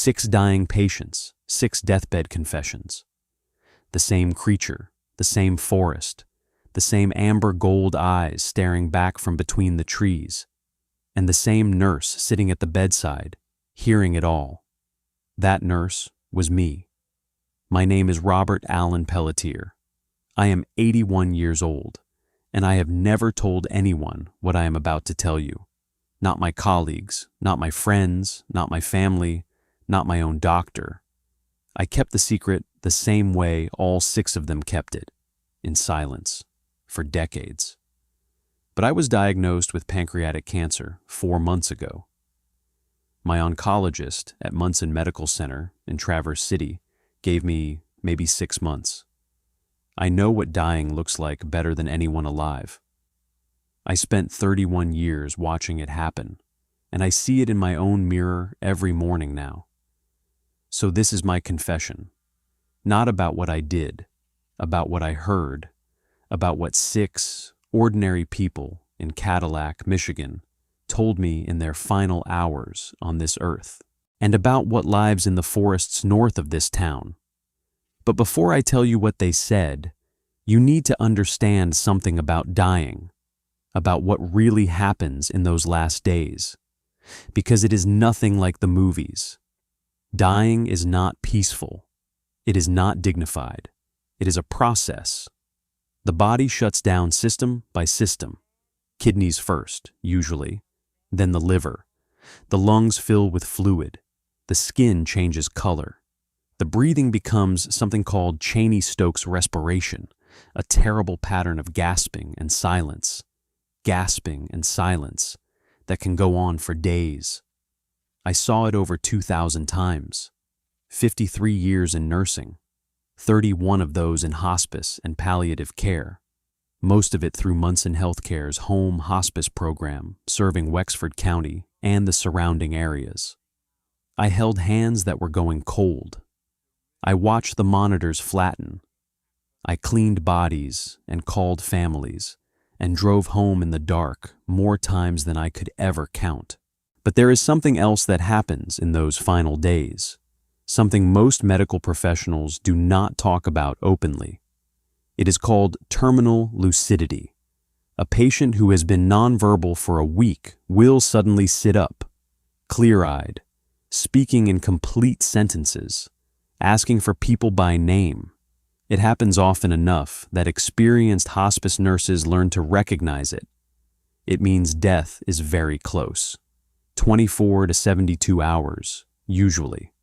6 dying patients, 6 deathbed confessions. The same creature, the same forest, the same amber gold eyes staring back from between the trees, and the same nurse sitting at the bedside, hearing it all. That nurse was me. My name is Robert Allen Pelletier. I am 81 years old, and I have never told anyone what I am about to tell you. Not my colleagues, not my friends, not my family, not my own doctor. I kept the secret the same way all 6 of them kept it, in silence, for decades. But I was diagnosed with pancreatic cancer 4 months ago. My oncologist at Munson Medical Center in Traverse City gave me maybe 6 months. I know what dying looks like better than anyone alive. I spent 31 years watching it happen, and I see it in my own mirror every morning now. So this is my confession, not about what I did, about what I heard, about what 6 ordinary people in Cadillac, Michigan, told me in their final hours on this earth, and about what lives in the forests north of this town. But before I tell you what they said, you need to understand something about dying, about what really happens in those last days, because it is nothing like the movies. Dying is not peaceful. It is not dignified. It is a process. The body shuts down system by system. Kidneys first, usually, then the liver. The lungs fill with fluid. The skin changes color. The breathing becomes something called Cheney-Stokes respiration, a terrible pattern of gasping and silence that can go on for days. I saw it over 2,000 times, 53 years in nursing, 31 of those in hospice and palliative care, most of it through Munson Healthcare's home hospice program serving Wexford County and the surrounding areas. I held hands that were going cold. I watched the monitors flatten. I cleaned bodies and called families and drove home in the dark more times than I could ever count. But there is something else that happens in those final days, something most medical professionals do not talk about openly. It is called terminal lucidity. A patient who has been nonverbal for a week will suddenly sit up, clear-eyed, speaking in complete sentences, asking for people by name. It happens often enough that experienced hospice nurses learn to recognize it. It means death is very close. 24 to 72 hours, usually.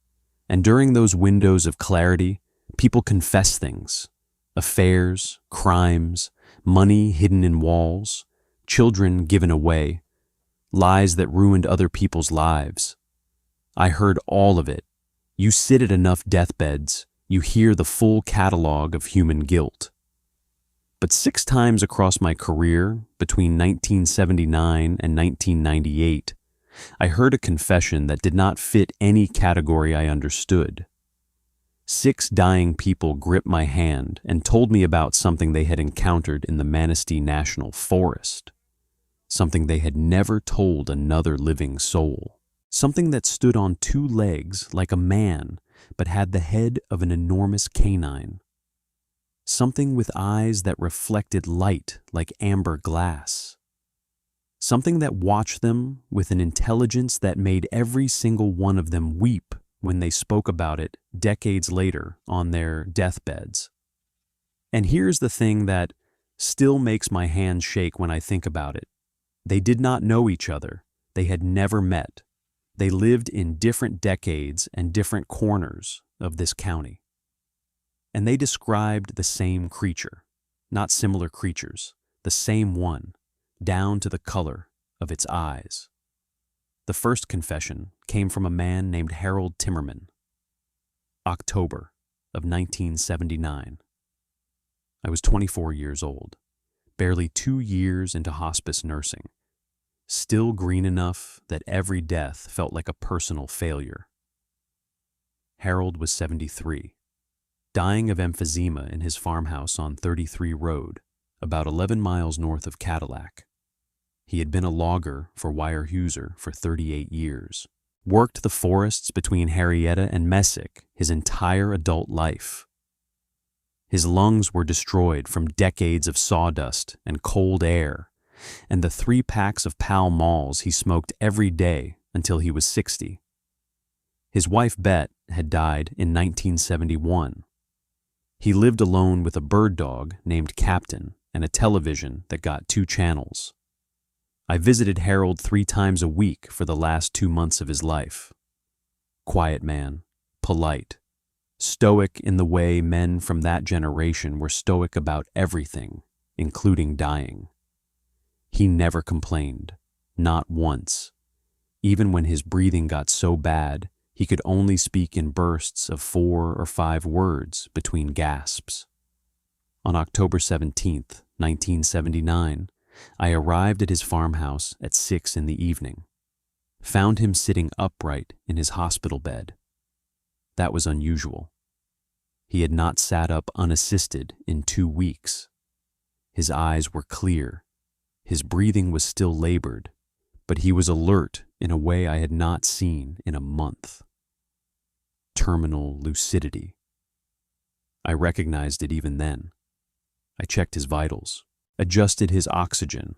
And during those windows of clarity, people confess things. Affairs, crimes, money hidden in walls, children given away, lies that ruined other people's lives. I heard all of it. You sit at enough deathbeds, you hear the full catalog of human guilt. But 6 times across my career, between 1979 and 1998, I heard a confession that did not fit any category I understood. 6 dying people gripped my hand and told me about something they had encountered in the Manistee National Forest, something they had never told another living soul, something that stood on 2 legs like a man but had the head of an enormous canine, something with eyes that reflected light like amber glass, something that watched them with an intelligence that made every single one of them weep when they spoke about it decades later on their deathbeds. And here's the thing that still makes my hands shake when I think about it. They did not know each other. They had never met. They lived in different decades and different corners of this county. And they described the same creature, not similar creatures, the same one, down to the color of its eyes. The first confession came from a man named Harold Timmerman. October of 1979. I was 24 years old, barely 2 years into hospice nursing, still green enough that every death felt like a personal failure. Harold was 73, dying of emphysema in his farmhouse on 33 Road, about 11 miles north of Cadillac. He had been a logger for Weyerhaeuser for 38 years, worked the forests between Henrietta and Messick his entire adult life. His lungs were destroyed from decades of sawdust and cold air, and the 3 packs of Pall Malls he smoked every day until he was 60. His wife Bet had died in 1971. He lived alone with a bird dog named Captain and a television that got 2 channels. I visited Harold 3 times a week for the last 2 months of his life. Quiet man, polite, stoic in the way men from that generation were stoic about everything, including dying. He never complained, not once. Even when his breathing got so bad, he could only speak in bursts of 4 or 5 words between gasps. On October 17th, 1979, I arrived at his farmhouse at 6 in the evening. Found him sitting upright in his hospital bed. That was unusual. He had not sat up unassisted in 2 weeks. His eyes were clear. His breathing was still labored, but he was alert in a way I had not seen in a month. Terminal lucidity. I recognized it even then. I checked his vitals, adjusted his oxygen,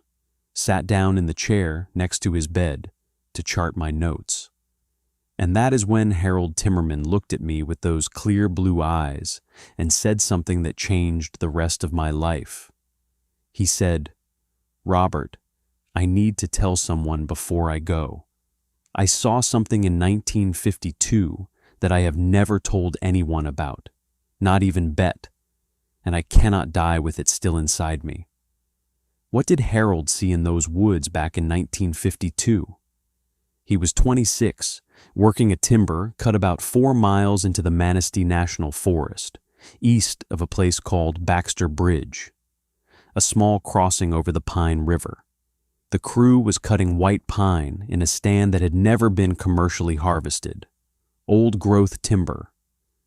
sat down in the chair next to his bed to chart my notes. And that is when Harold Timmerman looked at me with those clear blue eyes and said something that changed the rest of my life. He said, "Robert, I need to tell someone before I go. I saw something in 1952 that I have never told anyone about, not even Bet, and I cannot die with it still inside me." What did Harold see in those woods back in 1952? He was 26, working a timber cut about 4 miles into the Manistee National Forest, east of a place called Baxter Bridge, a small crossing over the Pine River. The crew was cutting white pine in a stand that had never been commercially harvested. Old-growth timber,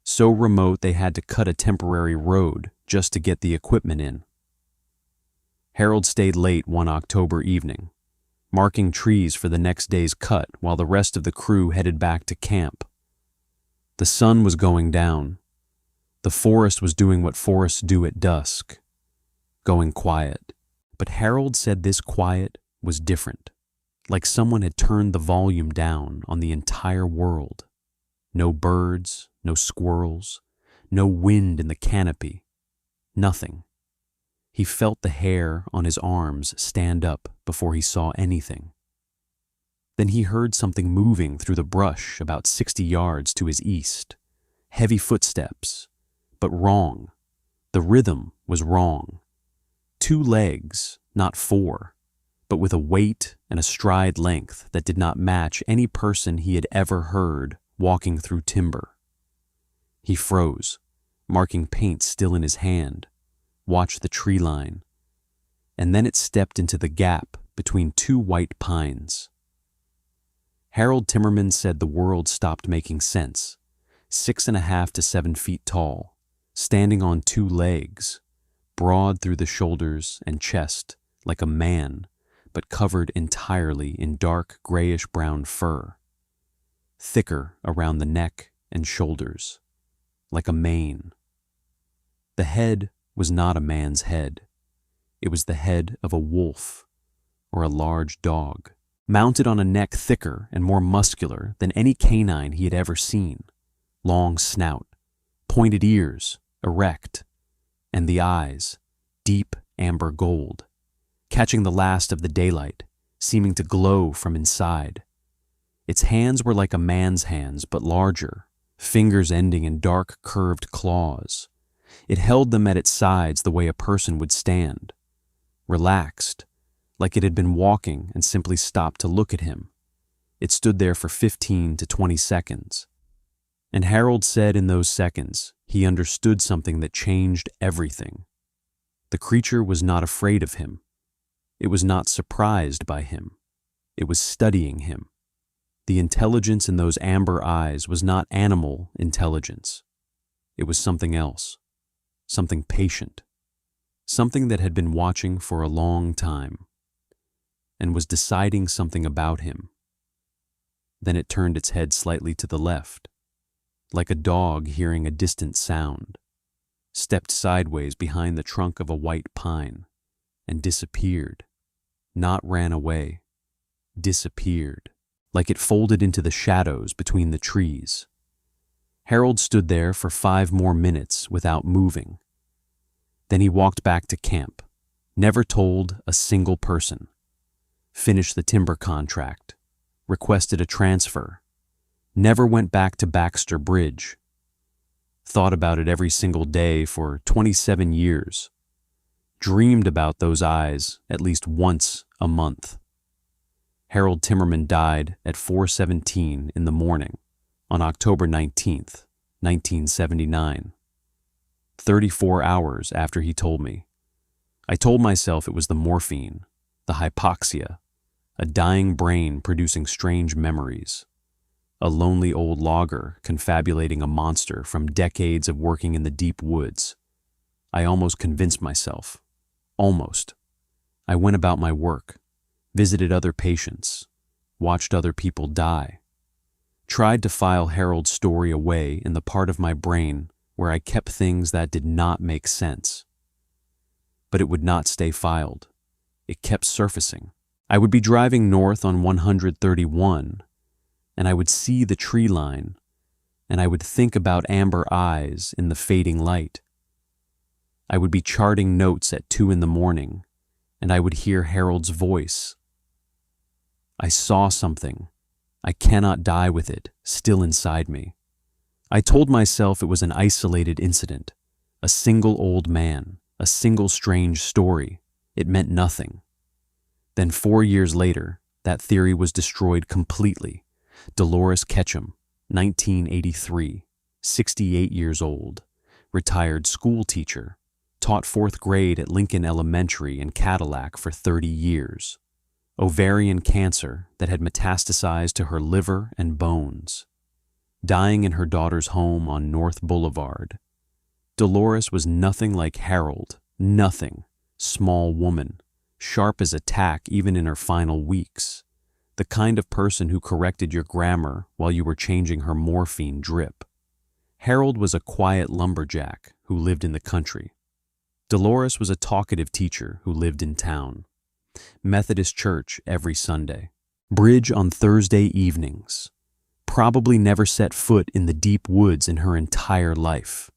so remote they had to cut a temporary road just to get the equipment in. Harold stayed late one October evening, marking trees for the next day's cut while the rest of the crew headed back to camp. The sun was going down. The forest was doing what forests do at dusk, going quiet. But Harold said this quiet was different, like someone had turned the volume down on the entire world. No birds, no squirrels, no wind in the canopy, nothing. He felt the hair on his arms stand up before he saw anything. Then he heard something moving through the brush about 60 yards to his east. Heavy footsteps, but wrong. The rhythm was wrong. 2 legs, not 4, but with a weight and a stride length that did not match any person he had ever heard walking through timber. He froze, marking paint still in his hand, watched the tree line, and then it stepped into the gap between 2 white pines. Harold Timmerman said the world stopped making sense, 6.5 to 7 feet tall, standing on 2 legs, broad through the shoulders and chest like a man, but covered entirely in dark grayish-brown fur, thicker around the neck and shoulders, like a mane. The head was not a man's head. It was the head of a wolf or a large dog, mounted on a neck thicker and more muscular than any canine he had ever seen. Long snout, pointed ears, erect, and the eyes, deep amber gold, catching the last of the daylight, seeming to glow from inside. Its hands were like a man's hands, but larger, fingers ending in dark curved claws. It held them at its sides the way a person would stand, relaxed, like it had been walking and simply stopped to look at him. It stood there for 15 to 20 seconds. And Harold said in those seconds, he understood something that changed everything. The creature was not afraid of him. It was not surprised by him. It was studying him. The intelligence in those amber eyes was not animal intelligence. It was something else. Something patient, something that had been watching for a long time, and was deciding something about him. Then it turned its head slightly to the left, like a dog hearing a distant sound, stepped sideways behind the trunk of a white pine, and disappeared. Not ran away, disappeared, like it folded into the shadows between the trees. Harold stood there for 5 more minutes without moving. Then he walked back to camp, never told a single person, finished the timber contract, requested a transfer, never went back to Baxter Bridge, thought about it every single day for 27 years, dreamed about those eyes at least once a month. Harold Timmerman died at 4:17 in the morning on October 19th, 1979. 34 hours after he told me. I told myself it was the morphine, the hypoxia, a dying brain producing strange memories, a lonely old logger confabulating a monster from decades of working in the deep woods. I almost convinced myself. Almost. I went about my work, visited other patients, watched other people die, tried to file Harold's story away in the part of my brain where I kept things that did not make sense. But it would not stay filed. It kept surfacing. I would be driving north on 131, and I would see the tree line, and I would think about amber eyes in the fading light. I would be charting notes at 2 in the morning, and I would hear Harold's voice. I saw something. I cannot die with it, still inside me. I told myself it was an isolated incident, a single old man, a single strange story. It meant nothing. Then 4 years later, that theory was destroyed completely. Dolores Ketchum, 1983, 68 years old, retired school teacher, taught 4th grade at Lincoln Elementary in Cadillac for 30 years. Ovarian cancer that had metastasized to her liver and bones. Dying in her daughter's home on North Boulevard. Dolores was nothing like Harold, nothing. Small woman, sharp as a tack even in her final weeks. The kind of person who corrected your grammar while you were changing her morphine drip. Harold was a quiet lumberjack who lived in the country. Dolores was a talkative teacher who lived in town. Methodist church every Sunday. Bridge on Thursday evenings. Probably never set foot in the deep woods in her entire life.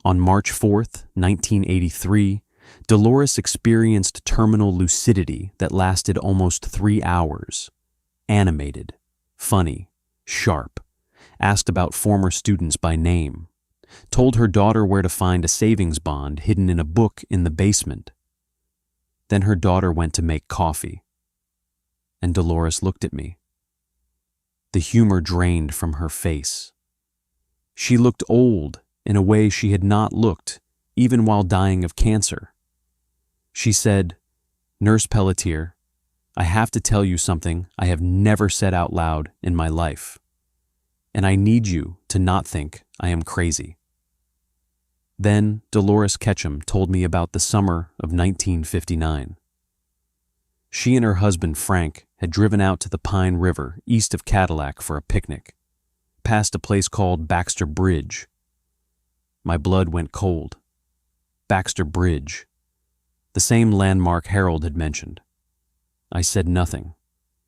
On March 4th, 1983, Dolores experienced terminal lucidity that lasted almost 3 hours. Animated, funny, sharp, asked about former students by name, told her daughter where to find a savings bond hidden in a book in the basement. Then her daughter went to make coffee, and Dolores looked at me. The humor drained from her face. She looked old in a way she had not looked, even while dying of cancer. She said, "Nurse Pelletier, I have to tell you something I have never said out loud in my life, and I need you to not think I am crazy." Then Dolores Ketchum told me about the summer of 1959. She and her husband Frank had driven out to the Pine River east of Cadillac for a picnic, past a place called Baxter Bridge. My blood went cold. Baxter Bridge, the same landmark Harold had mentioned. I said nothing,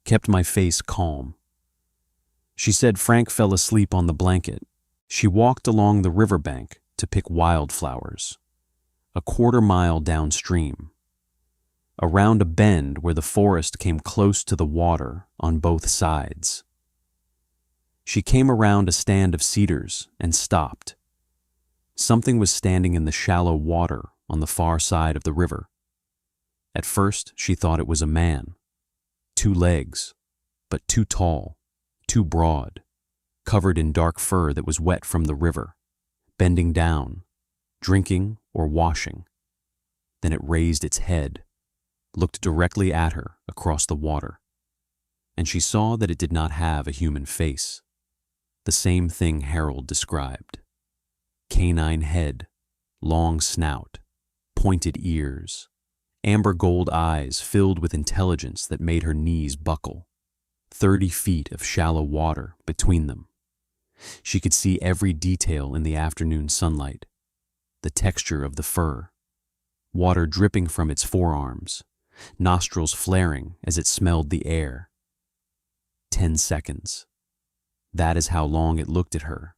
kept my face calm. She said Frank fell asleep on the blanket. She walked along the riverbank to pick wildflowers, a 1/4 mile downstream, around a bend where the forest came close to the water on both sides. She came around a stand of cedars and stopped. Something was standing in the shallow water on the far side of the river. At first, she thought it was a man. 2 legs, but too tall, too broad, covered in dark fur that was wet from the river, bending down, drinking or washing. Then it raised its head, looked directly at her across the water, and she saw that it did not have a human face. The same thing Harold described. Canine head, long snout, pointed ears, amber gold eyes filled with intelligence that made her knees buckle, 30 feet of shallow water between them. She could see every detail in the afternoon sunlight, the texture of the fur, water dripping from its forearms, nostrils flaring as it smelled the air. 10 seconds. That is how long it looked at her.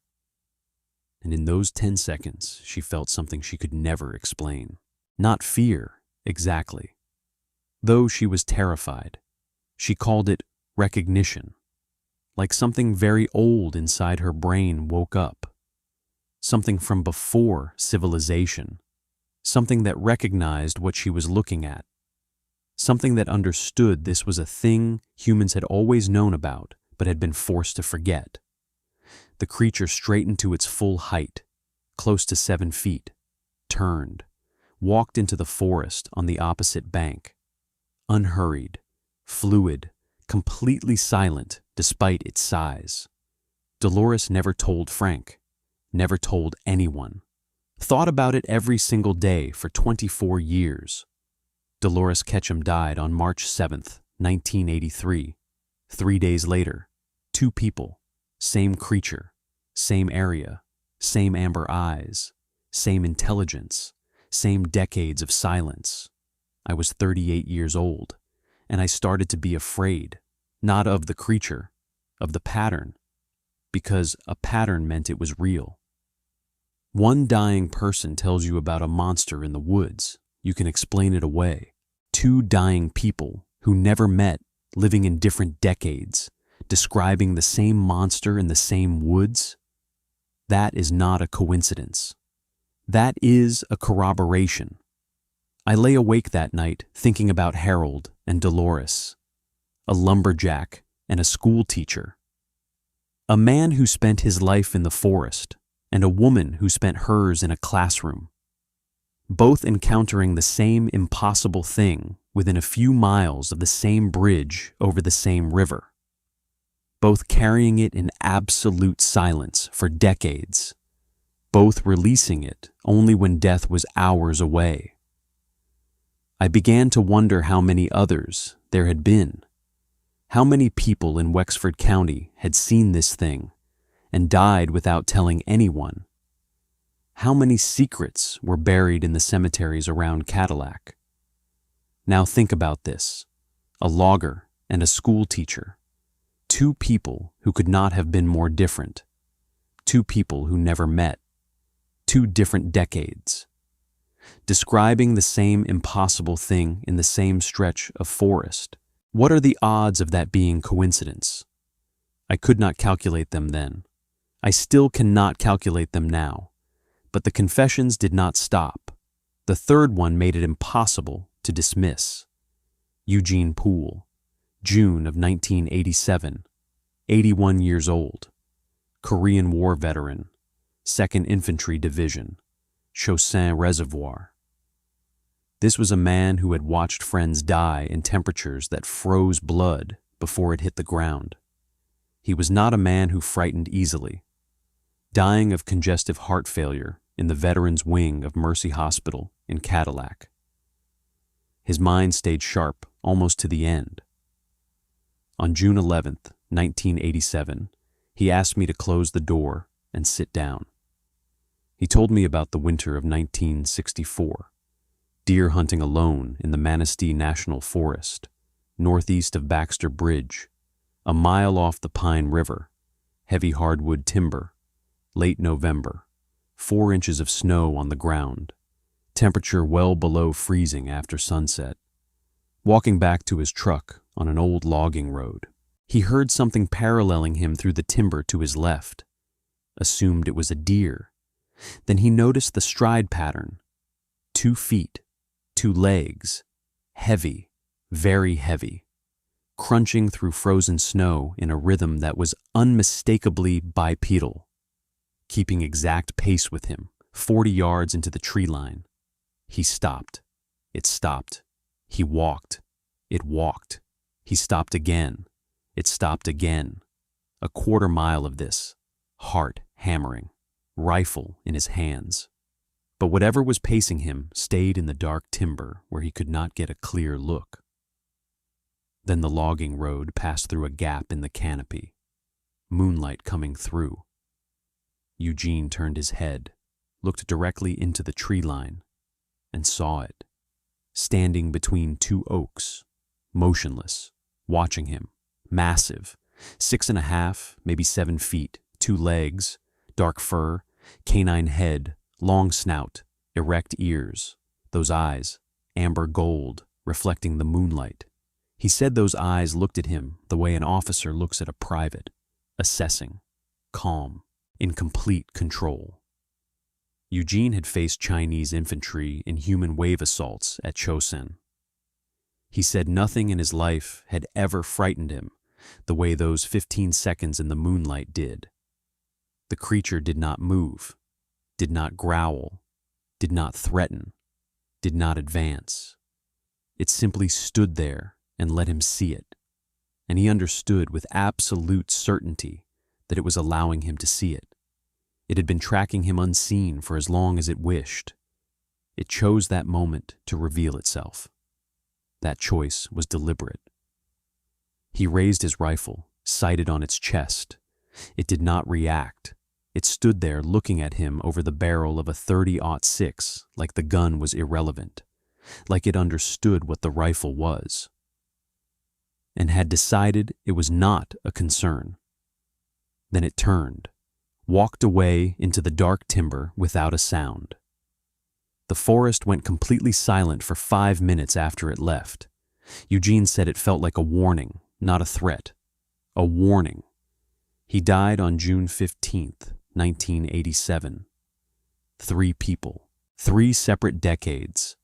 And in those 10 seconds, she felt something she could never explain. Not fear, exactly. Though she was terrified, she called it recognition, like something very old inside her brain woke up, something from before civilization, something that recognized what she was looking at, something that understood this was a thing humans had always known about but had been forced to forget. The creature straightened to its full height, close to 7 feet, turned, walked into the forest on the opposite bank, unhurried, fluid, completely silent despite its size. Dolores never told Frank, never told anyone, thought about it every single day for 24 years. Dolores Ketchum died on March 7th, 1983. 3 days later, 2 people, same creature, same area, same amber eyes, same intelligence, same decades of silence. I was 38 years old, and I started to be afraid, not of the creature, of the pattern, because a pattern meant it was real. One dying person tells you about a monster in the woods. You can explain it away. 2 dying people who never met, living in different decades, describing the same monster in the same woods. That is not a coincidence. That is a corroboration. I lay awake that night thinking about Harold and Dolores, a lumberjack and a school teacher, a man who spent his life in the forest and a woman who spent hers in a classroom, both encountering the same impossible thing within a few miles of the same bridge over the same river, both carrying it in absolute silence for decades, both releasing it only when death was hours away. I began to wonder how many others there had been, how many people in Wexford County had seen this thing and died without telling anyone. How many secrets were buried in the cemeteries around Cadillac? Now think about this. A logger and a school teacher. 2 people who could not have been more different. 2 people who never met. 2 different decades. Describing the same impossible thing in the same stretch of forest. What are the odds of that being coincidence? I could not calculate them then. I still cannot calculate them now. But the confessions did not stop. The third one made it impossible to dismiss. Eugene Poole, June of 1987, 81 years old, Korean War veteran, 2nd Infantry Division, Chaussin Reservoir. This was a man who had watched friends die in temperatures that froze blood before it hit the ground. He was not a man who frightened easily. Dying of congestive heart failure in the veterans' wing of Mercy Hospital in Cadillac. His mind stayed sharp almost to the end. On June 11th, 1987, he asked me to close the door and sit down. He told me about the winter of 1964, deer hunting alone in the Manistee National Forest, northeast of Baxter Bridge, a mile off the Pine River, heavy hardwood timber, late November, 4 inches of snow on the ground, temperature well below freezing after sunset. Walking back to his truck on an old logging road, he heard something paralleling him through the timber to his left, assumed it was a deer. Then he noticed the stride pattern. 2 feet, 2 legs, heavy, very heavy, crunching through frozen snow in a rhythm that was unmistakably bipedal, keeping exact pace with him, 40 yards into the tree line. He stopped. It stopped. He walked. It walked. He stopped again. It stopped again. A quarter mile of this, heart hammering, rifle in his hands. But whatever was pacing him stayed in the dark timber where he could not get a clear look. Then the logging road passed through a gap in the canopy, moonlight coming through. Eugene turned his head, looked directly into the tree line, and saw it, standing between two oaks, motionless, watching him, massive, 6.5, maybe 7 feet, 2 legs, dark fur, canine head, long snout, erect ears, those eyes, amber gold, reflecting the moonlight. He said those eyes looked at him the way an officer looks at a private, assessing, calm, in complete control. Eugene had faced Chinese infantry in human wave assaults at Chosin. He said nothing in his life had ever frightened him the way those 15 seconds in the moonlight did. The creature did not move, did not growl, did not threaten, did not advance. It simply stood there and let him see it, and he understood with absolute certainty that it was allowing him to see it. It had been tracking him unseen for as long as it wished. It chose that moment to reveal itself. That choice was deliberate. He raised his rifle, sighted on its chest. It did not react. It stood there looking at him over the barrel of a .30-06 like the gun was irrelevant, like it understood what the rifle was, and had decided it was not a concern. Then it turned, walked away into the dark timber without a sound. The forest went completely silent for 5 minutes after it left. Eugene said it felt like a warning, not a threat. A warning. He died on June 15th, 1987. 3 people, 3 separate decades.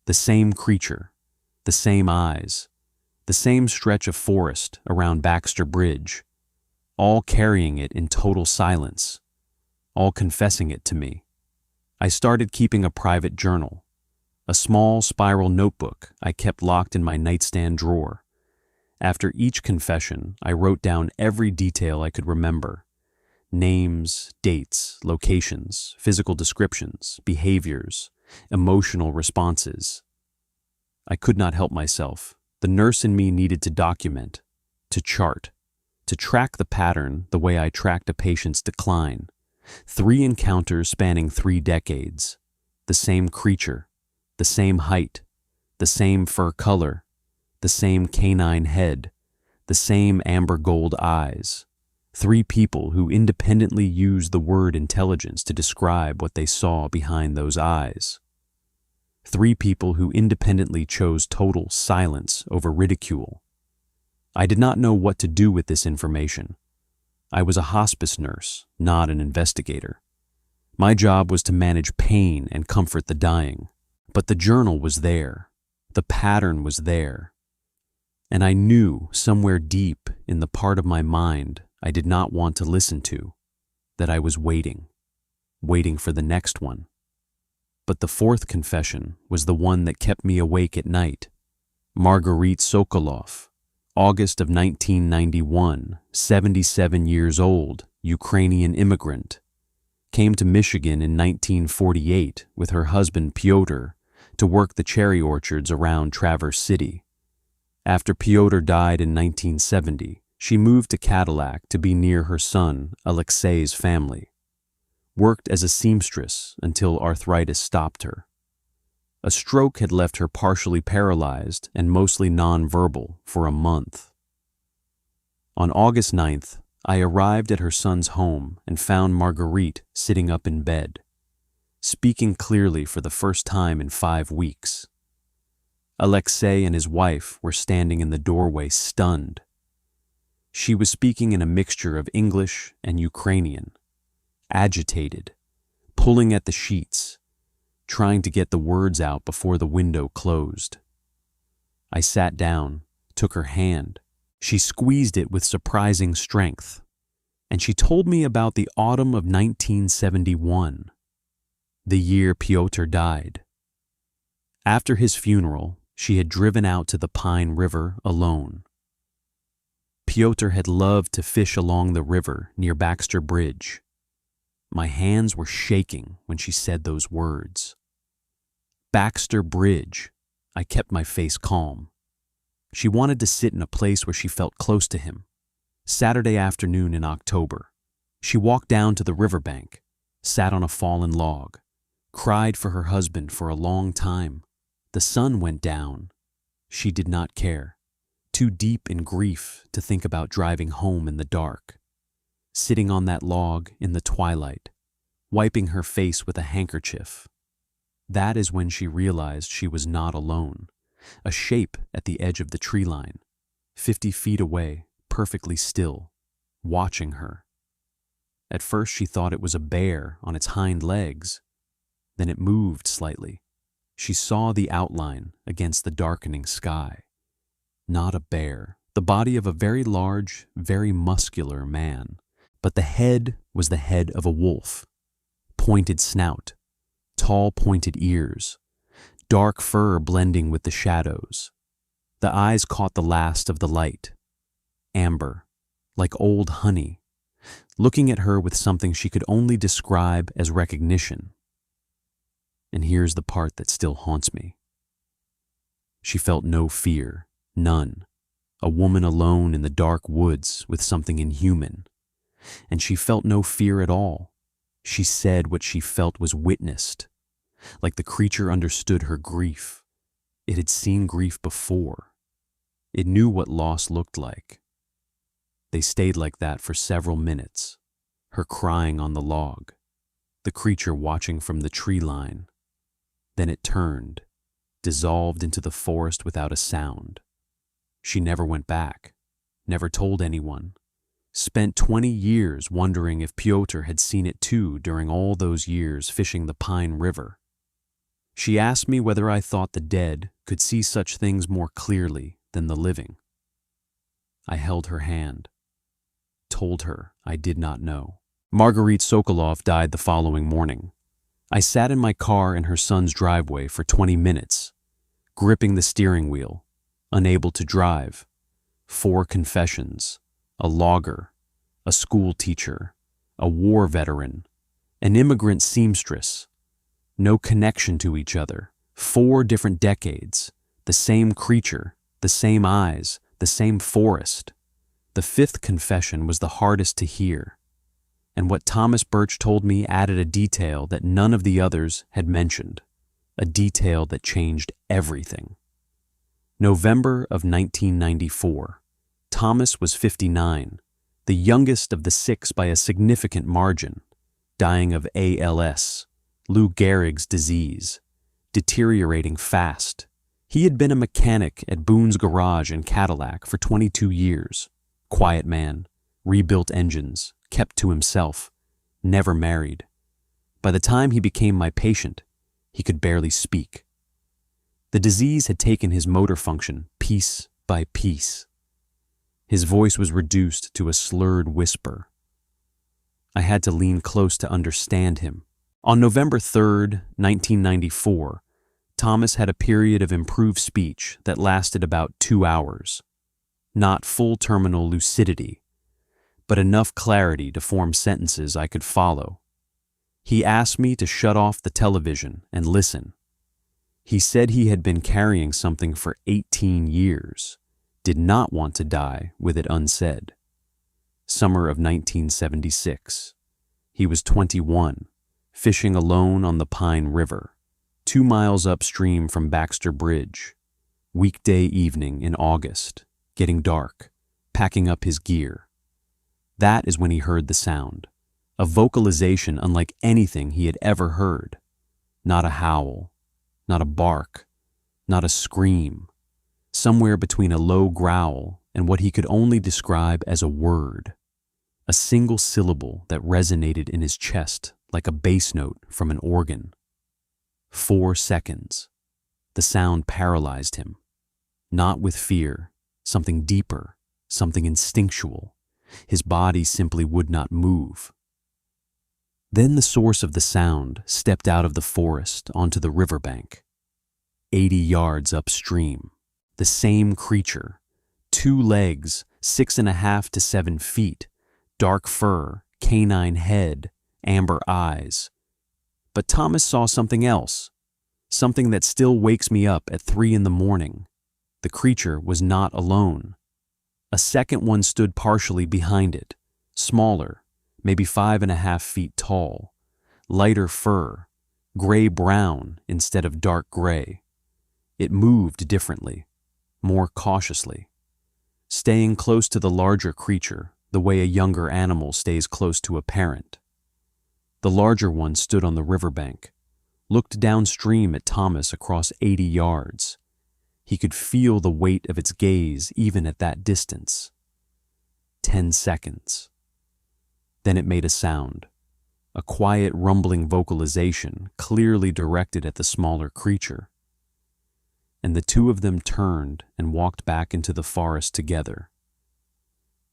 The same creature, the same eyes, the same stretch of forest around Baxter Bridge, all carrying it in total silence, all confessing it to me. I started keeping a private journal, a small spiral notebook I kept locked in my nightstand drawer. After each confession, I wrote down every detail I could remember: names, dates, locations, physical descriptions, behaviors, emotional responses. I could not help myself. The nurse in me needed to document, to chart, to track the pattern the way I tracked a patient's decline. 3 encounters spanning 3 decades. The same creature, the same height, the same fur color, the same canine head, the same amber gold eyes. 3 people who independently used the word intelligence to describe what they saw behind those eyes. 3 people who independently chose total silence over ridicule. I did not know what to do with this information. I was a hospice nurse, not an investigator. My job was to manage pain and comfort the dying. But the journal was there. The pattern was there. And I knew somewhere deep in the part of my mind I did not want to listen to, that I was waiting for the next one. But the 4th confession was the one that kept me awake at night. Marguerite Sokolov, August of 1991, 77 years old, Ukrainian immigrant, came to Michigan in 1948 with her husband Pyotr to work the cherry orchards around Traverse City. After Pyotr died in 1970, she moved to Cadillac to be near her son Alexei's family. Worked as a seamstress until arthritis stopped her. A stroke had left her partially paralyzed and mostly nonverbal for a month. On August 9th, I arrived at her son's home and found Marguerite sitting up in bed, speaking clearly for the first time in 5 weeks. Alexei and his wife were standing in the doorway stunned. She was speaking in a mixture of English and Ukrainian, agitated, pulling at the sheets, trying to get the words out before the window closed. I sat down, took her hand. She squeezed it with surprising strength, and she told me about the autumn of 1971, the year Pyotr died. After his funeral, she had driven out to the Pine River alone. Pyotr had loved to fish along the river near Baxter Bridge. My hands were shaking when she said those words. Baxter Bridge. I kept my face calm. She wanted to sit in a place where she felt close to him. Saturday afternoon in October, she walked down to the riverbank, sat on a fallen log, cried for her husband for a long time. The sun went down. She did not care, too deep in grief to think about driving home in the dark. Sitting on that log in the twilight, wiping her face with a handkerchief. That is when she realized she was not alone. A shape at the edge of the tree line, 50 feet away, perfectly still, watching her. At first she thought it was a bear on its hind legs. Then it moved slightly. She saw the outline against the darkening sky. Not a bear, the body of a very large, very muscular man. But the head was the head of a wolf. Pointed snout, tall pointed ears, dark fur blending with the shadows. The eyes caught the last of the light. Amber, like old honey, looking at her with something she could only describe as recognition. And here's the part that still haunts me. She felt no fear, none. A woman alone in the dark woods with something inhuman. And she felt no fear at all. She said what she felt was witnessed, like the creature understood her grief. It had seen grief before. It knew what loss looked like. They stayed like that for several minutes, her crying on the log, the creature watching from the tree line. Then it turned, dissolved into the forest without a sound. She never went back, never told anyone. Spent 20 years wondering if Piotr had seen it too during all those years fishing the Pine River. She asked me whether I thought the dead could see such things more clearly than the living. I held her hand, told her I did not know. Marguerite Sokolov died the following morning. I sat in my car in her son's driveway for 20 minutes, gripping the steering wheel, unable to drive. 4 confessions. A logger, a school teacher, a war veteran, an immigrant seamstress. No connection to each other. 4 different decades. The same creature, the same eyes, the same forest. The 5th confession was the hardest to hear. And what Thomas Birch told me added a detail that none of the others had mentioned. A detail that changed everything. November of 1994. Thomas was 59, the youngest of the 6 by a significant margin, dying of ALS, Lou Gehrig's disease, deteriorating fast. He had been a mechanic at Boone's Garage in Cadillac for 22 years. Quiet man, rebuilt engines, kept to himself, never married. By the time he became my patient, he could barely speak. The disease had taken his motor function piece by piece. His voice was reduced to a slurred whisper. I had to lean close to understand him. On November 3rd, 1994, Thomas had a period of improved speech that lasted about 2 hours. Not full terminal lucidity, but enough clarity to form sentences I could follow. He asked me to shut off the television and listen. He said he had been carrying something for 18 years. Did not want to die with it unsaid. Summer of 1976. He was 21, fishing alone on the Pine River, 2 miles upstream from Baxter Bridge. Weekday evening in August, getting dark, packing up his gear. That is when he heard the sound, a vocalization unlike anything he had ever heard. Not a howl, not a bark, not a scream. Somewhere between a low growl and what he could only describe as a word. A single syllable that resonated in his chest like a bass note from an organ. 4 seconds. The sound paralyzed him. Not with fear, something deeper, something instinctual. His body simply would not move. Then the source of the sound stepped out of the forest onto the riverbank. 80 yards upstream. The same creature, 2 legs, 6.5 to 7 feet, dark fur, canine head, amber eyes. But Thomas saw something else, something that still wakes me up at 3 in the morning. the creature was not alone. A second one stood partially behind it, smaller, maybe 5.5 feet tall, lighter fur, gray-brown instead of dark gray. It moved differently, more cautiously, staying close to the larger creature the way a younger animal stays close to a parent. The larger one stood on the riverbank, looked downstream at Thomas across 80 yards. He could feel the weight of its gaze even at that distance. 10 seconds. Then it made a sound, a quiet rumbling vocalization clearly directed at the smaller creature. And the two of them turned and walked back into the forest together.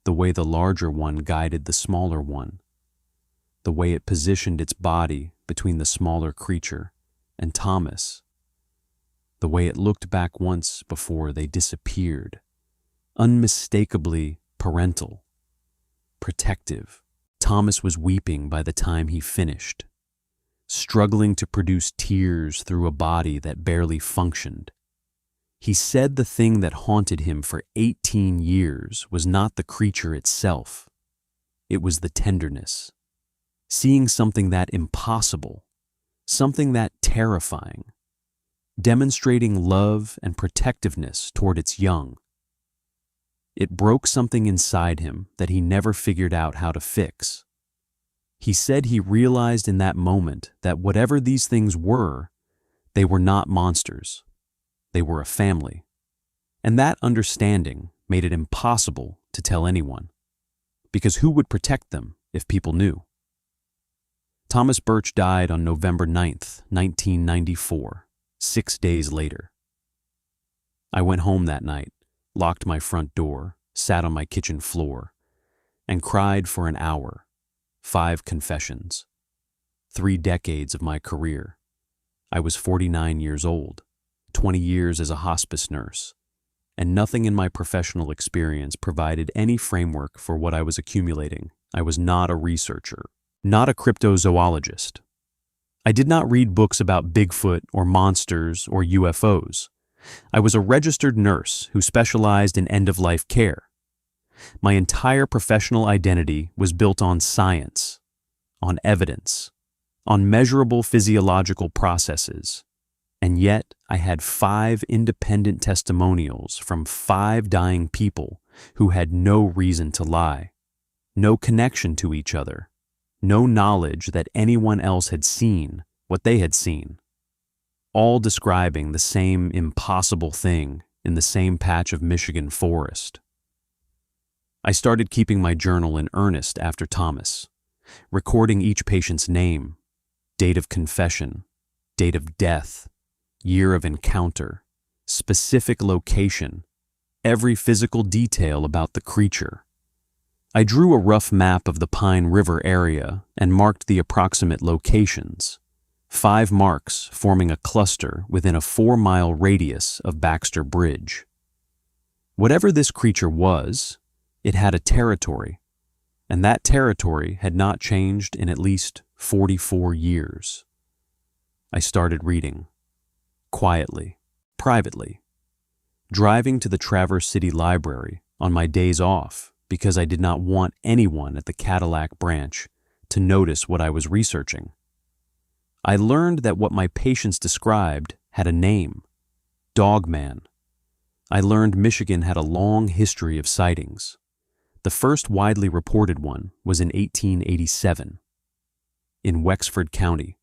The way the larger one guided the smaller one, the way it positioned its body between the smaller creature and Thomas, the way it looked back once before they disappeared, unmistakably parental, protective. Thomas was weeping by the time he finished, struggling to produce tears through a body that barely functioned. He said the thing that haunted him for 18 years was not the creature itself. It was the tenderness. Seeing something that impossible, something that terrifying, demonstrating love and protectiveness toward its young. It broke something inside him that he never figured out how to fix. He said he realized in that moment that whatever these things were, they were not monsters. They were a family. And that understanding made it impossible to tell anyone, because who would protect them if people knew? Thomas Birch died on November 9th, 1994, 6 days later. I went home that night, locked my front door, sat on my kitchen floor, and cried for an hour. 5 confessions. 3 decades of my career. I was 49 years old, 20 years as a hospice nurse, and nothing in my professional experience provided any framework for what I was accumulating. I was not a researcher, not a cryptozoologist. I did not read books about Bigfoot or monsters or UFOs. I was a registered nurse who specialized in end-of-life care. My entire professional identity was built on science, on evidence, on measurable physiological processes. And yet I had 5 independent testimonials from 5 dying people who had no reason to lie, no connection to each other, no knowledge that anyone else had seen what they had seen, all describing the same impossible thing in the same patch of Michigan forest. I started keeping my journal in earnest after Thomas, recording each patient's name, date of confession, date of death, year of encounter, specific location, every physical detail about the creature. I drew a rough map of the Pine River area and marked the approximate locations, 5 marks forming a cluster within a 4-mile radius of Baxter Bridge. Whatever this creature was, it had a territory, and that territory had not changed in at least 44 years. I started reading, quietly, privately, driving to the Traverse City Library on my days off because I did not want anyone at the Cadillac branch to notice what I was researching. I learned that what my patients described had a name, Dogman. I learned Michigan had a long history of sightings. The first widely reported one was in 1887. In Wexford County,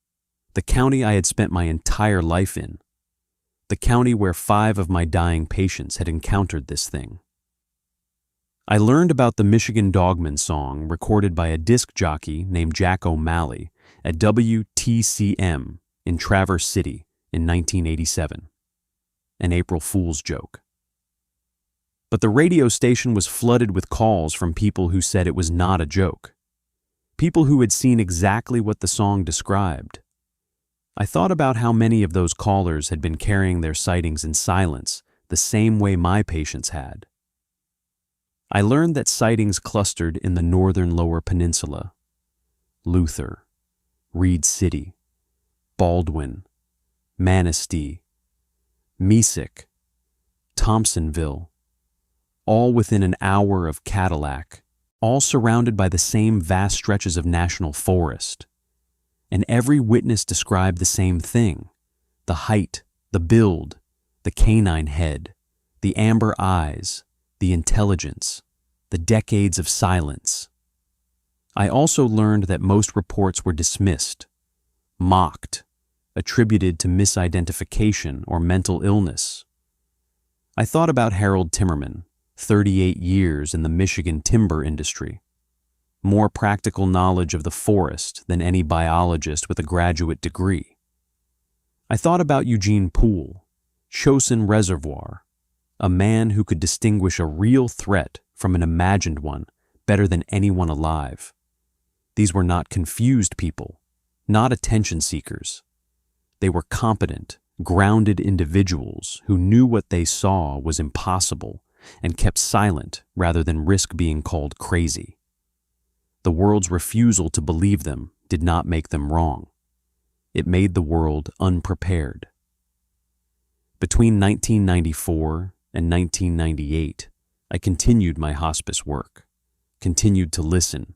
the county I had spent my entire life in, the county where 5 of my dying patients had encountered this thing. I learned about the Michigan Dogman song recorded by a disc jockey named Jack O'Malley at WTCM in Traverse City in 1987. An April Fool's joke. But the radio station was flooded with calls from people who said it was not a joke. People who had seen exactly what the song described. I thought about how many of those callers had been carrying their sightings in silence, the same way my patients had. I learned that sightings clustered in the northern Lower Peninsula. Luther, Reed City, Baldwin, Manistee, Mesick, Thompsonville, all within an hour of Cadillac, all surrounded by the same vast stretches of national forest. And every witness described the same thing: the height, the build, the canine head, the amber eyes, the intelligence, the decades of silence. I also learned that most reports were dismissed, mocked, attributed to misidentification or mental illness. I thought about Harold Timmerman, 38 years in the Michigan timber industry, more practical knowledge of the forest than any biologist with a graduate degree. I thought about Eugene Poole, Chosin Reservoir, a man who could distinguish a real threat from an imagined one better than anyone alive. These were not confused people, not attention seekers. They were competent, grounded individuals who knew what they saw was impossible and kept silent rather than risk being called crazy. The world's refusal to believe them did not make them wrong. It made the world unprepared. Between 1994 and 1998, I continued my hospice work, continued to listen.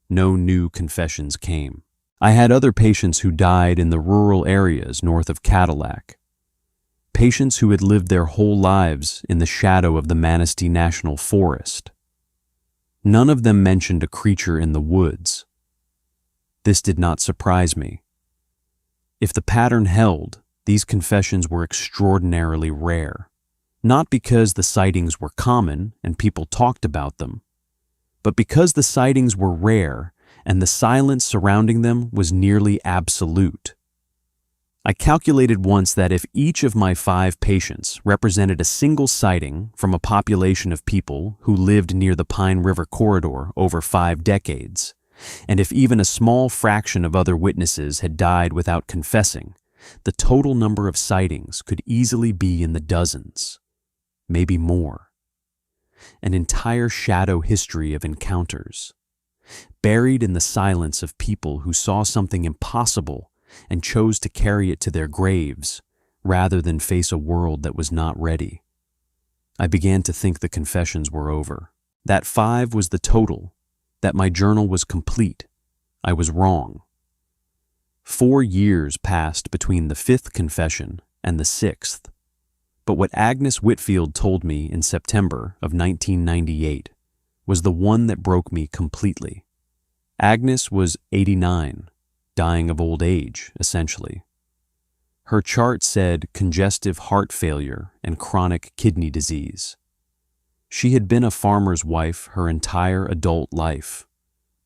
No new confessions came. I had other patients who died in the rural areas north of Cadillac, patients who had lived their whole lives in the shadow of the Manistee National Forest. None of them mentioned a creature in the woods. This did not surprise me. If the pattern held, these confessions were extraordinarily rare, not because the sightings were common and people talked about them, but because the sightings were rare and the silence surrounding them was nearly absolute. I calculated once that if each of my 5 patients represented a single sighting from a population of people who lived near the Pine River corridor over 5 decades, and if even a small fraction of other witnesses had died without confessing, the total number of sightings could easily be in the dozens, maybe more. An entire shadow history of encounters, buried in the silence of people who saw something impossible and chose to carry it to their graves rather than face a world that was not ready. I began to think the confessions were over. That 5 was the total, that my journal was complete. I was wrong. 4 years passed between the 5th confession and the 6th. But what Agnes Whitfield told me in September of 1998 was the one that broke me completely. Agnes was 89, dying of old age, essentially. Her chart said congestive heart failure and chronic kidney disease. She had been a farmer's wife her entire adult life.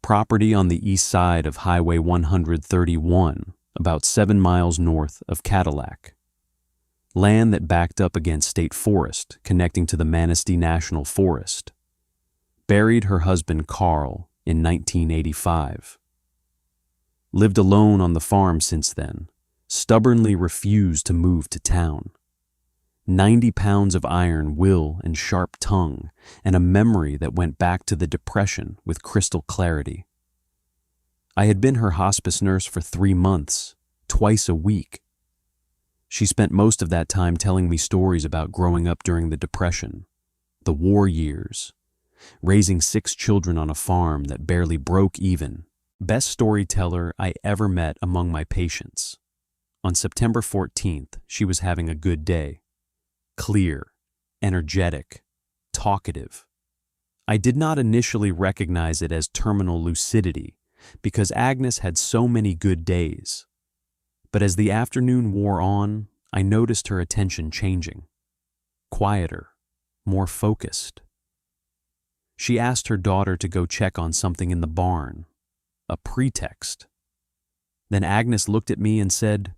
Property on the east side of Highway 131, about 7 miles north of Cadillac. Land that backed up against state forest connecting to the Manistee National Forest. Buried her husband Carl in 1985. Lived alone on the farm since then, stubbornly refused to move to town. 90 pounds of iron will and sharp tongue, and a memory that went back to the Depression with crystal clarity. I had been her hospice nurse for 3 months, twice a week. She spent most of that time telling me stories about growing up during the Depression, the war years, raising 6 children on a farm that barely broke even. Best storyteller I ever met among my patients. On September 14th, she was having a good day. Clear, energetic, talkative. I did not initially recognize it as terminal lucidity because Agnes had so many good days. But as the afternoon wore on, I noticed her attention changing. Quieter, more focused. She asked her daughter to go check on something in the barn. A pretext. Then Agnes looked at me and said,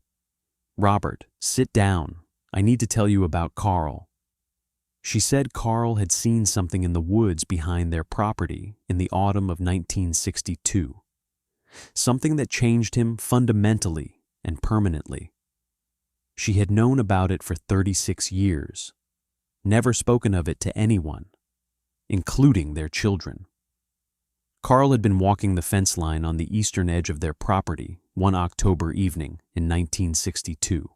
"Robert, sit down. I need to tell you about Carl." She said Carl had seen something in the woods behind their property in the autumn of 1962. Something that changed him fundamentally and permanently. She had known about it for 36 years, never spoken of it to anyone, including their children. Carl had been walking the fence line on the eastern edge of their property one October evening in 1962,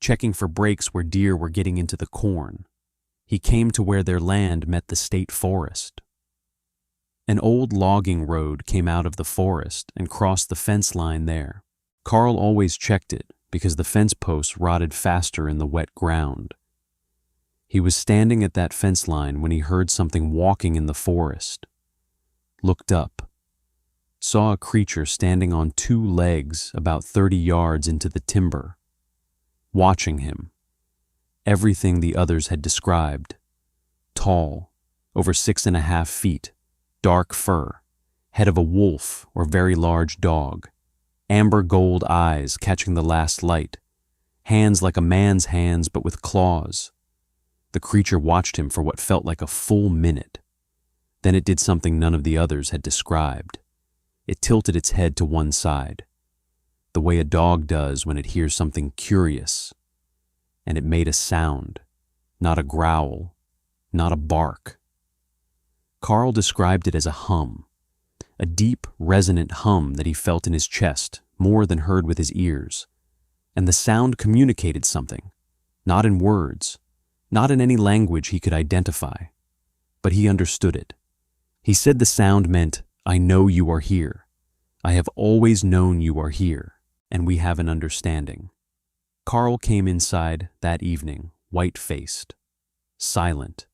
checking for breaks where deer were getting into the corn, He came to where their land met the state forest. An old logging road came out of the forest and crossed the fence line there. Carl always checked it because the fence posts rotted faster in the wet ground. He was standing at that fence line when he heard something walking in the forest. Looked up. Saw a creature standing on two legs about 30 yards into the timber. Watching him. Everything the others had described. Tall, over 6.5 feet, dark fur, head of a wolf or very large dog, amber gold eyes catching the last light, hands like a man's hands but with claws. The creature watched him for what felt like a full minute. Then it did something none of the others had described. It tilted its head to one side, the way a dog does when it hears something curious. And it made a sound, not a growl, not a bark. Carl described it as a hum, a deep, resonant hum that he felt in his chest more than heard with his ears. And the sound communicated something, not in words, not in any language he could identify, but he understood it. He said the sound meant, "I know you are here. I have always known you are here, and we have an understanding." Carl came inside that evening, white-faced, silent,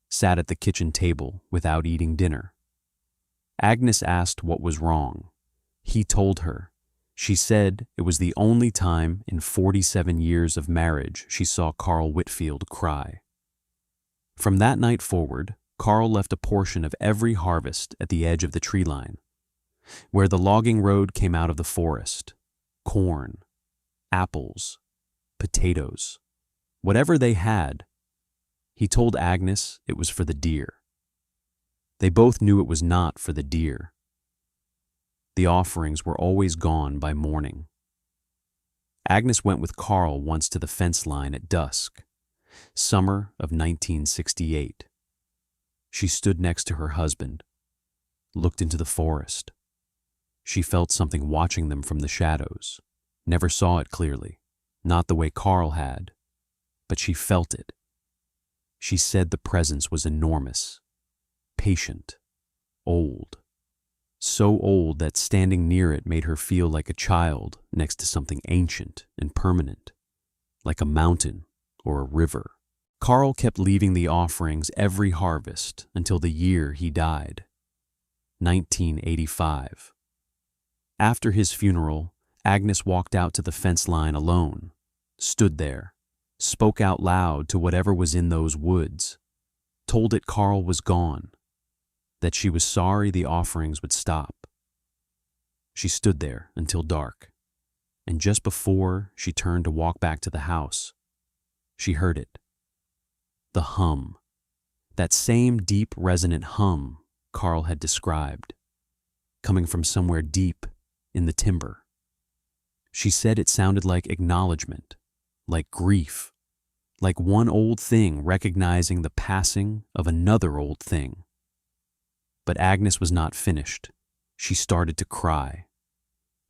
sat at the kitchen table without eating dinner. Agnes asked what was wrong. He told her. She said it was the only time in 47 years of marriage she saw Carl Whitfield cry. From that night forward, Carl left a portion of every harvest at the edge of the tree line, where the logging road came out of the forest. Corn, apples, potatoes, whatever they had. He told Agnes it was for the deer. They both knew it was not for the deer. The offerings were always gone by morning. Agnes went with Carl once to the fence line at dusk, summer of 1968. She stood next to her husband, looked into the forest. She felt something watching them from the shadows, never saw it clearly, not the way Carl had, but she felt it. She said the presence was enormous, patient, old. So old that standing near it made her feel like a child next to something ancient and permanent, like a mountain or a river. Carl kept leaving the offerings every harvest until the year he died, 1985. After his funeral, Agnes walked out to the fence line alone, stood there, spoke out loud to whatever was in those woods, told it Carl was gone, that she was sorry the offerings would stop. She stood there until dark, and just before she turned to walk back to the house, she heard it. The hum, that same deep resonant hum Carl had described, coming from somewhere deep in the timber. She said it sounded like acknowledgement, like grief, like one old thing recognizing the passing of another old thing. But Agnes was not finished. She started to cry.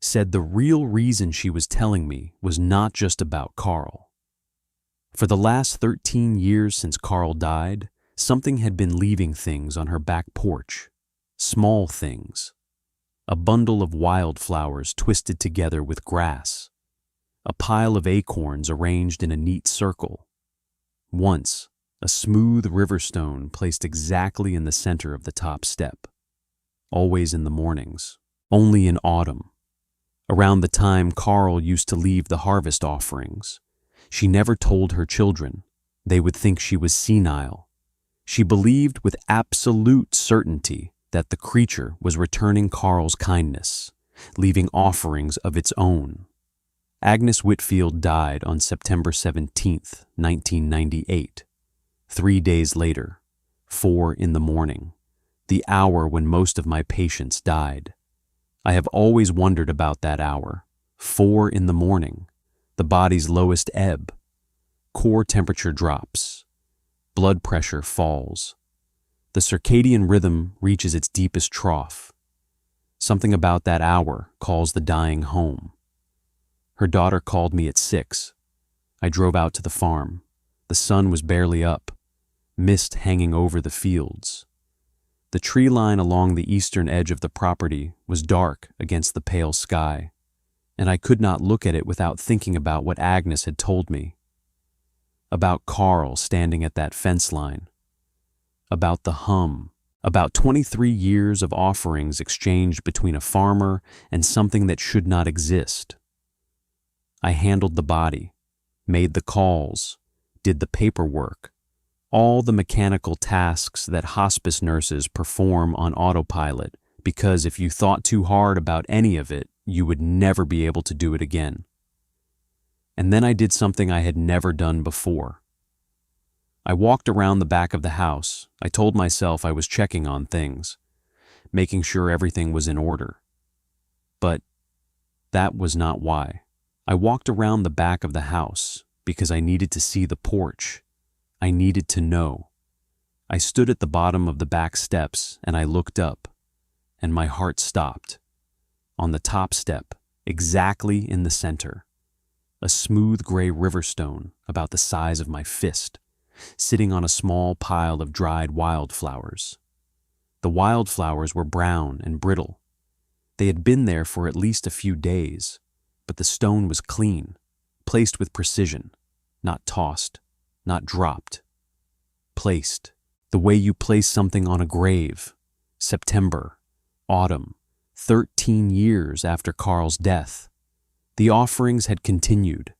Said the real reason she was telling me was not just about Carl. For the last 13 years since Carl died, something had been leaving things on her back porch. Small things. A bundle of wildflowers twisted together with grass. A pile of acorns arranged in a neat circle. Once, a smooth river stone placed exactly in the center of the top step. Always in the mornings, only in autumn. Around the time Carl used to leave the harvest offerings, she never told her children. They would think she was senile. She believed with absolute certainty that the creature was returning Carl's kindness, leaving offerings of its own. Agnes Whitfield died on September 17th, 1998. 3 days later, 4 in the morning, the hour when most of my patients died. I have always wondered about that hour, 4 in the morning, the body's lowest ebb. Core temperature drops. Blood pressure falls. The circadian rhythm reaches its deepest trough. Something about that hour calls the dying home. Her daughter called me at 6. I drove out to the farm. The sun was barely up. mist hanging over the fields. The tree line along the eastern edge of the property was dark against the pale sky, and I could not look at it without thinking about what Agnes had told me. About Carl standing at that fence line. About the hum. About 23 years of offerings exchanged between a farmer and something that should not exist. I handled the body, made the calls, did the paperwork, all the mechanical tasks that hospice nurses perform on autopilot, because if you thought too hard about any of it, you would never be able to do it again. And then I did something I had never done before. I walked around the back of the house. I told myself I was checking on things, making sure everything was in order. But that was not why. I walked around the back of the house because I needed to see the porch. I needed to know. I stood at the bottom of the back steps and I looked up, and my heart stopped. On the top step, exactly in the center, a smooth gray riverstone about the size of my fist, sitting on a small pile of dried wildflowers. The wildflowers were brown and brittle. They had been there for at least a few days, but the stone was clean, placed with precision, not tossed, not dropped. Placed, the way you place something on a grave. September, autumn, 13 years after Carl's death. The offerings had continued.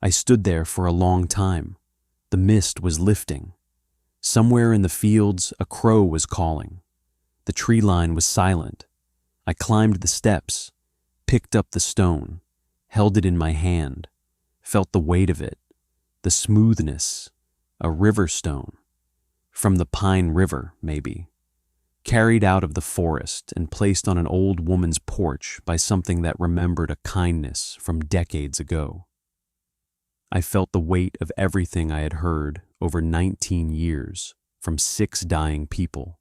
I stood there for a long time. The mist was lifting. Somewhere in the fields, a crow was calling. The tree line was silent. I climbed the steps, picked up the stone, held it in my hand, felt the weight of it, the smoothness, a river stone, from the Pine River, maybe, carried out of the forest and placed on an old woman's porch by something that remembered a kindness from decades ago. I felt the weight of everything I had heard over 19 years from 6 dying people,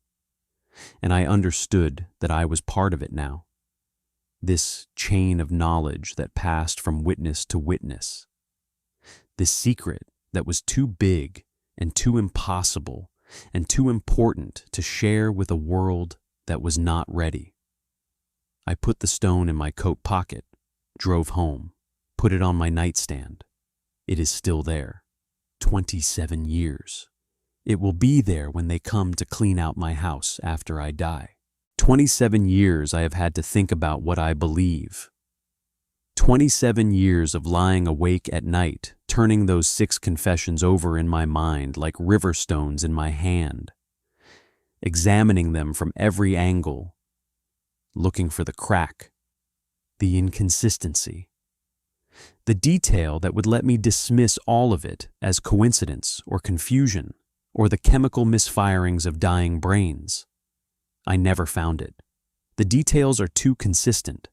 and I understood that I was part of it now. This chain of knowledge that passed from witness to witness. This secret that was too big and too impossible and too important to share with a world that was not ready. I put the stone in my coat pocket, drove home, put it on my nightstand. It is still there. 27 years. It will be there when they come to clean out my house after I die. 27 years I have had to think about what I believe. 27 years of lying awake at night, turning those 6 confessions over in my mind like river stones in my hand, examining them from every angle, looking for the crack, the inconsistency, the detail that would let me dismiss all of it as coincidence or confusion or the chemical misfirings of dying brains. I never found it. The details are too consistent.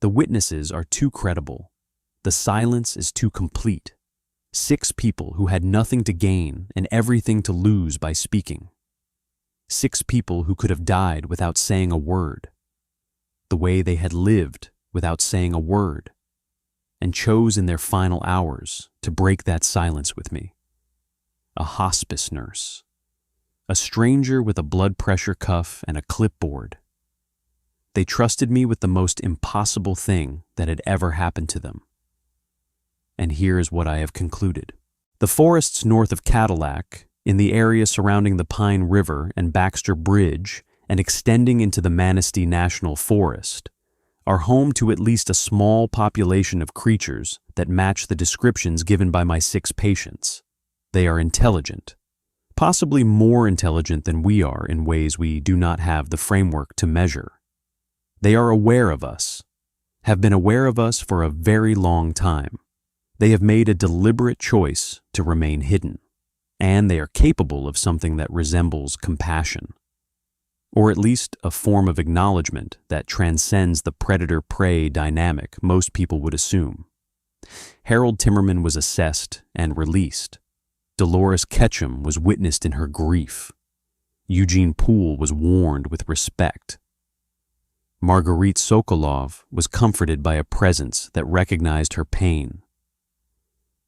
The witnesses are too credible. The silence is too complete. 6 people who had nothing to gain and everything to lose by speaking. 6 people who could have died without saying a word. The way they had lived without saying a word, and chose in their final hours to break that silence with me. A hospice nurse. A stranger with a blood pressure cuff and a clipboard. They trusted me with the most impossible thing that had ever happened to them. And here is what I have concluded. The forests north of Cadillac, in the area surrounding the Pine River and Baxter Bridge and extending into the Manistee National Forest, are home to at least a small population of creatures that match the descriptions given by my 6 patients. They are intelligent, possibly more intelligent than we are in ways we do not have the framework to measure. They are aware of us, have been aware of us for a very long time. They have made a deliberate choice to remain hidden, and they are capable of something that resembles compassion, or at least a form of acknowledgement that transcends the predator-prey dynamic most people would assume. Harold Timmerman was assessed and released. Dolores Ketchum was witnessed in her grief. Eugene Poole was warned with respect. Marguerite Sokolov was comforted by a presence that recognized her pain.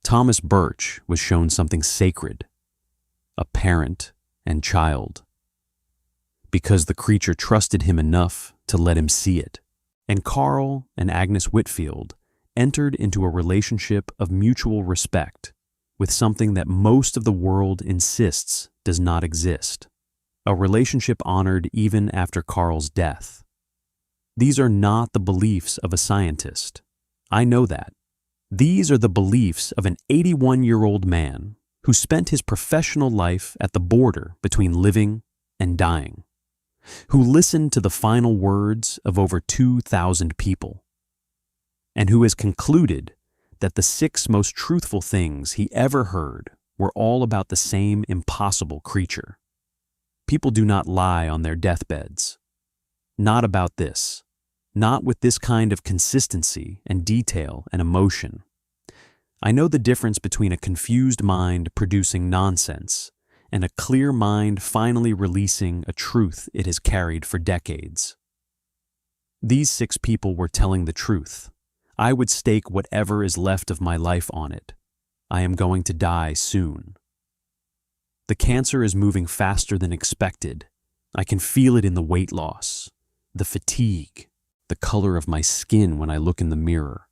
Thomas Birch was shown something sacred. A parent, and child. Because the creature trusted him enough to let him see it. And Carl and Agnes Whitfield entered into a relationship of mutual respect with something that most of the world insists does not exist. A relationship honored even after Carl's death. These are not the beliefs of a scientist. I know that. These are the beliefs of an 81-year-old man who spent his professional life at the border between living and dying, who listened to the final words of over 2,000 people, and who has concluded that the 6 most truthful things he ever heard were all about the same impossible creature. People do not lie on their deathbeds. Not about this. Not with this kind of consistency and detail and emotion. I know the difference between a confused mind producing nonsense and a clear mind finally releasing a truth it has carried for decades. These 6 people were telling the truth. I would stake whatever is left of my life on it. I am going to die soon. The cancer is moving faster than expected. I can feel it in the weight loss, the fatigue, the color of my skin when I look in the mirror,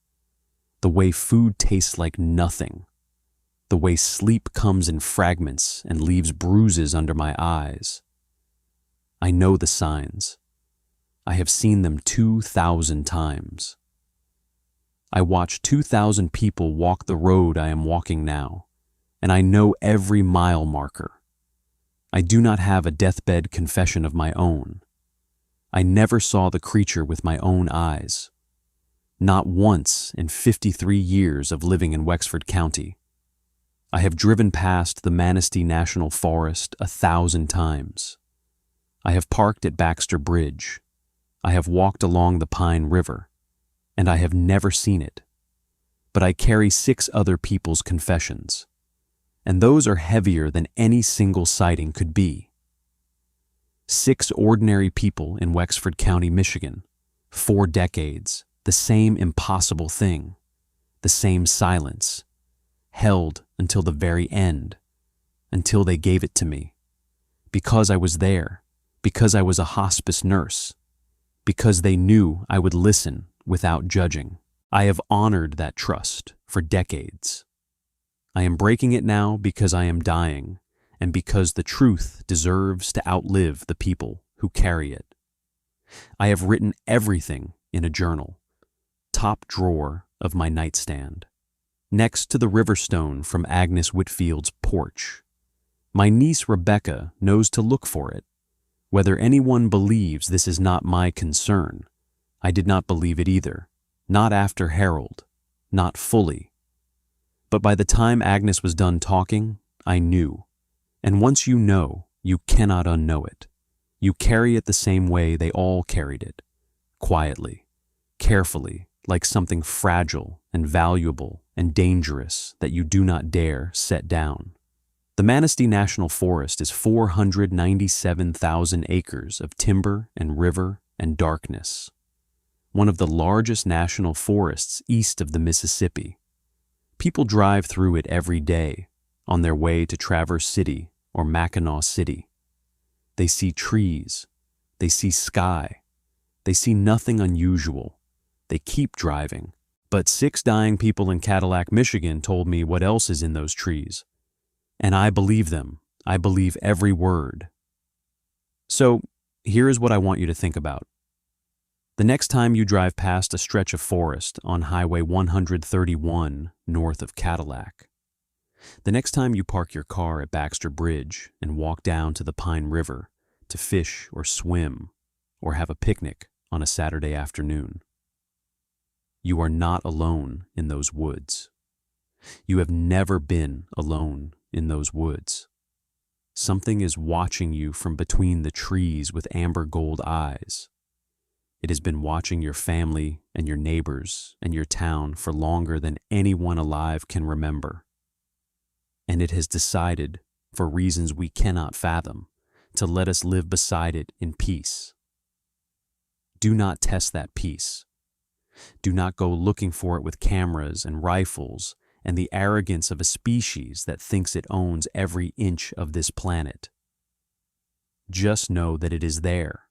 the way food tastes like nothing, the way sleep comes in fragments and leaves bruises under my eyes. I know the signs. I have seen them 2,000 times. I watch 2,000 people walk the road I am walking now, and I know every mile marker. I do not have a deathbed confession of my own. I never saw the creature with my own eyes. Not once in 53 years of living in Wexford County. I have driven past the Manistee National Forest 1,000 times. I have parked at Baxter Bridge. I have walked along the Pine River, and I have never seen it. But I carry 6 other people's confessions, and those are heavier than any single sighting could be. 6 ordinary people in Wexford County, Michigan, 4 decades, the same impossible thing, the same silence, held until the very end, until they gave it to me, because I was there, because I was a hospice nurse, because they knew I would listen without judging. I have honored that trust for decades. I am breaking it now because I am dying, and because the truth deserves to outlive the people who carry it. I have written everything in a journal, top drawer of my nightstand, next to the riverstone from Agnes Whitfield's porch. My niece Rebecca knows to look for it. Whether anyone believes this is not my concern, I did not believe it either, not after Harold, not fully. But by the time Agnes was done talking, I knew. And once you know, you cannot unknow it. You carry it the same way they all carried it, quietly, carefully, like something fragile and valuable and dangerous that you do not dare set down. The Manistee National Forest is 497,000 acres of timber and river and darkness, one of the largest national forests east of the Mississippi. People drive through it every day, on their way to Traverse City or Mackinac City. They see trees, they see sky, they see nothing unusual. They keep driving. But 6 dying people in Cadillac, Michigan told me what else is in those trees. And I believe them. I believe every word. So here is what I want you to think about. The next time you drive past a stretch of forest on Highway 131 north of Cadillac, the next time you park your car at Baxter Bridge and walk down to the Pine River to fish or swim or have a picnic on a Saturday afternoon, you are not alone in those woods. You have never been alone in those woods. Something is watching you from between the trees with amber gold eyes. It has been watching your family and your neighbors and your town for longer than anyone alive can remember. And it has decided, for reasons we cannot fathom, to let us live beside it in peace. Do not test that peace. Do not go looking for it with cameras and rifles and the arrogance of a species that thinks it owns every inch of this planet. Just know that it is there.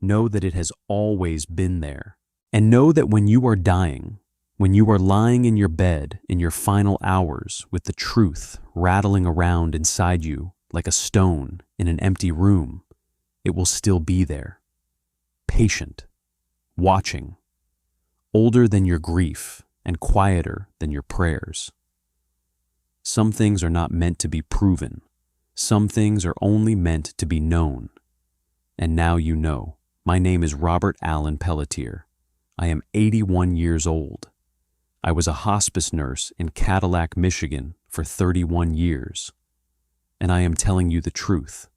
Know that it has always been there. And know that when you are dying, when you are lying in your bed in your final hours with the truth rattling around inside you like a stone in an empty room, it will still be there. Patient, watching, older than your grief and quieter than your prayers. Some things are not meant to be proven. Some things are only meant to be known. And now you know. My name is Robert Allen Pelletier. I am 81 years old. I was a hospice nurse in Cadillac, Michigan for 31 years. And I am telling you the truth.